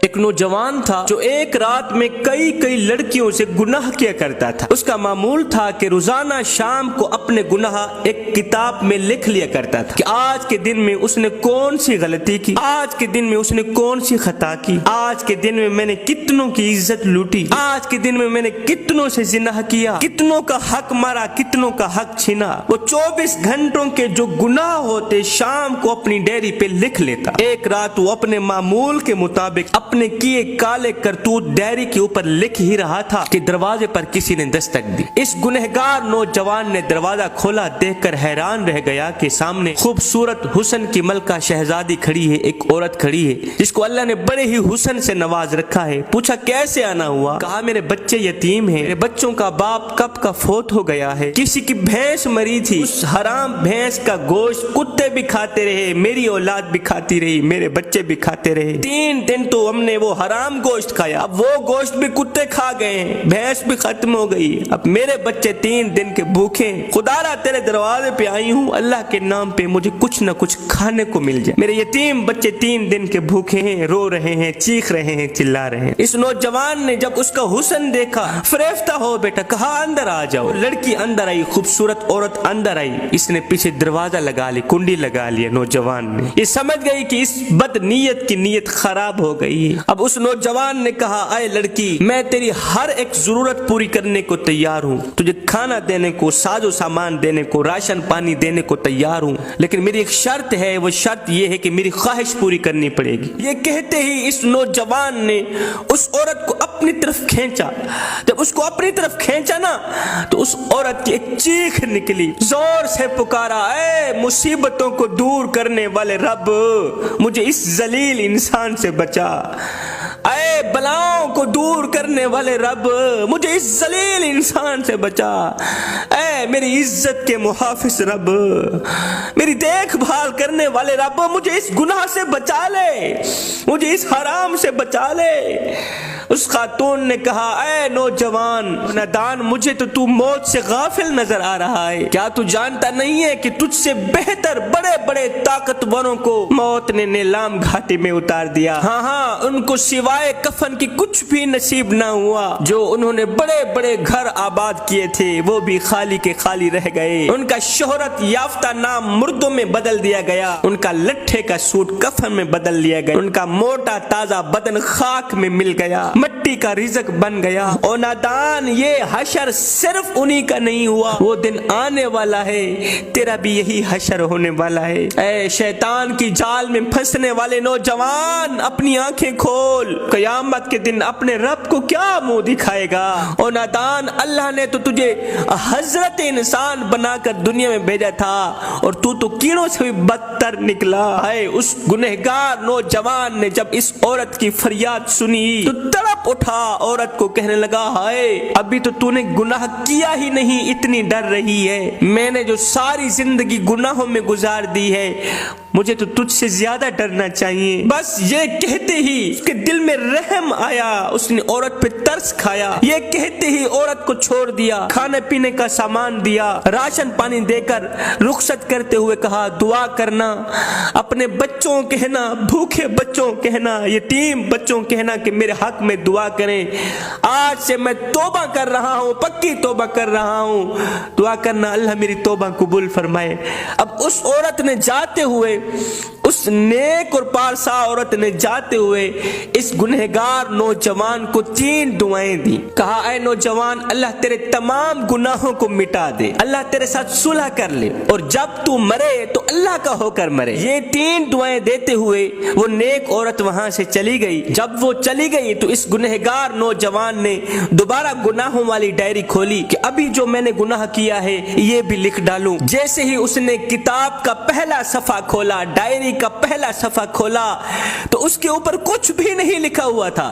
ایک نوجوان تھا جو ایک رات میں کئی لڑکیوں سے گناہ کیا کرتا تھا۔ اس کا معمول تھا کہ روزانہ شام کو اپنے گناہ ایک کتاب میں لکھ لیا کرتا تھا کہ آج کے دن میں اس نے کون سی غلطی کی، آج کے دن میں اس نے کون سی خطا کی، آج کے دن میں نے کتنوں کی عزت لوٹی، آج کے دن میں نے کتنوں سے زنا کیا، کتنوں کا حق مارا، کتنوں کا حق چھینا۔ وہ 24 گھنٹوں کے جو گناہ ہوتے شام کو اپنی ڈیری پہ لکھ لیتا۔ ایک رات وہ اپنے معمول کے مطابق اپنے کیے کالے کرتوت ڈیری کے اوپر لکھ ہی رہا تھا کہ دروازے پر کسی نے دستک دی۔ اس گنہگار نوجوان نے دروازہ کھولا، دیکھ کر حیران رہ گیا کہ سامنے خوبصورت حسن کی ملکہ شہزادی کھڑی ہے، ایک عورت کھڑی ہے جس کو اللہ نے بڑے ہی حسن سے نواز رکھا ہے۔ پوچھا کیسے آنا ہوا؟ کہا میرے بچے یتیم ہیں، میرے بچوں کا باپ کب کا فوت ہو گیا ہے، کسی کی بھینس مری تھی، اس حرام بھینس کا گوشت کتے بھی کھاتے رہے، میری اولاد بھی کھاتی رہی، میرے بچے بھی کھاتے رہے، 3 دن تو ہم نے وہ حرام گوشت کھایا، اب وہ گوشت بھی کتے کھا گئے ہیں، بھینس بھی ختم ہو گئی، اب میرے بچے 3 دن کے بھوکے ہیں، خدا را تیرے دروازے پہ آئی ہوں، اللہ کے نام پہ مجھے کچھ نہ کچھ کھانے کو مل جائے، میرے یتیم بچے 3 دن کے بھوکے ہیں، رو رہے ہیں، چیخ رہے ہیں، چلا رہے ہیں۔ اس نوجوان نے جب اس کا حسن دیکھا، فریفتہ ہو بیٹا، کہا اندر آ جاؤ۔ لڑکی اندر آئی، خوبصورت عورت اندر آئی، اس نے پیچھے دروازہ لگا لی، کنڈی لگا لیا۔ نوجوان نے یہ سمجھ گئی کہ اس بد نیت کی نیت خراب ہو گئی ہے۔ اب اس نوجوان نے کہا اے لڑکی، میں تیری ہر ایک ضرورت پوری کرنے کو تیار ہوں، تجھے کھانا دینے کو، ساز و سامان دینے کو، راشن پانی دینے کو تیار ہوں، لیکن میری ایک شرط ہے، وہ شرط یہ ہے کہ میری خواہش پوری کرنی پڑے گی۔ یہ کہتے ہی اس نوجوان نے اس عورت کو اپنی طرف کھینچا۔ جب اس کو اپنی طرف کھینچا نا تو اس عورت کی ایک چیخ نکلی، زور سے پکارا اے مصیبتوں کو دور کرنے والے رب، مجھے اس ذلیل انسان سے بچا، اے بلاؤں کو دور کرنے والے رب، مجھے اس ذلیل انسان سے بچا، اے میری عزت کے محافظ رب، میری دیکھ بھال کرنے والے رب، مجھے اس گناہ سے بچا لے، مجھے اس حرام سے بچا لے۔ اس خاتون نے کہا اے نوجوان نادان، مجھے تو موت سے غافل نظر آ رہا ہے، کیا تو جانتا نہیں ہے کہ تجھ سے بہتر بڑے بڑے طاقتوروں کو موت نے نیلام گھاٹی میں اتار دیا، ہاں ان کو سوائے کفن کی کچھ بھی نصیب نہ ہوا، جو انہوں نے بڑے بڑے گھر آباد کیے تھے وہ بھی خالی کے خالی رہ گئے، ان کا شہرت یافتہ نام مردوں میں بدل دیا گیا، ان کا لٹھے کا سوٹ کفن میں بدل لیا گیا، ان کا موٹا تازہ بدن خاک میں مل گیا، مٹی کا رزق بن گیا۔ او نادان، یہ حشر صرف انہی کا نہیں ہوا، وہ دن آنے والا ہے، تیرا بھی یہی حشر ہونے والا ہے۔ اے شیطان کی جال میں پھنسنے والے نوجوان، اپنی آنکھیں کھول، قیامت کے دن اپنے رب کو کیا منہ دکھائے گا؟ او نادان، اللہ نے تو تجھے حضرت انسان بنا کر دنیا میں بھیجا تھا اور تو کیڑوں سے بھی بدتر نکلا ہے۔ اس گنہگار نوجوان نے جب اس عورت کی فریاد سنی تو تڑپ اٹھا، عورت کو کہنے لگا ہائے، ابھی تو نے گناہ کیا ہی نہیں، اتنی ڈر رہی ہے، میں نے جو ساری زندگی گناہوں میں گزار دی ہے، مجھے تو تجھ سے زیادہ ڈرنا چاہیے۔ بس یہ کہتے ہی اس کے دل میں رحم آیا، اس نے عورت پہ ترس کھایا، یہ کہتے ہی عورت کو چھوڑ دیا، کھانے پینے کا سامان دیا، راشن پانی دے کر رخصت کرتے ہوئے کہا دعا کرنا، اپنے بچوں کہنا، بھوکے بچوں کہنا، یتیم بچوں کہنا کہ میرے حق میں دعا کریں، آج سے میں توبہ کر رہا ہوں، پکی توبہ کر رہا ہوں، دعا کرنا اللہ میری توبہ قبول فرمائے۔ اب اس عورت نے جاتے ہوئے، اس نیک اور پارسا عورت نے جاتے ہوئے اس گنہگار نوجوان کو 3 دعائیں دی، کہا اے نوجوان، اللہ تیرے تمام گناہوں کو مٹا دے، اللہ تیرے ساتھ صلح کر لے، اور جب تو مرے تو اللہ کا ہو کر مرے۔ یہ 3 دعائیں دیتے ہوئے وہ نیک عورت وہاں سے چلی گئی۔ جب وہ چلی گئی تو اس گنہگار نوجوان نے دوبارہ گناہوں والی ڈائری کھولی کہ ابھی جو میں نے گناہ کیا ہے یہ بھی لکھ ڈالوں۔ جیسے ہی اس نے کتاب کا پہلا صفحہ کھولا، ڈائری کا پہلا صفحہ کھولا تو اس کے اوپر کچھ بھی نہیں لکھا ہوا تھا،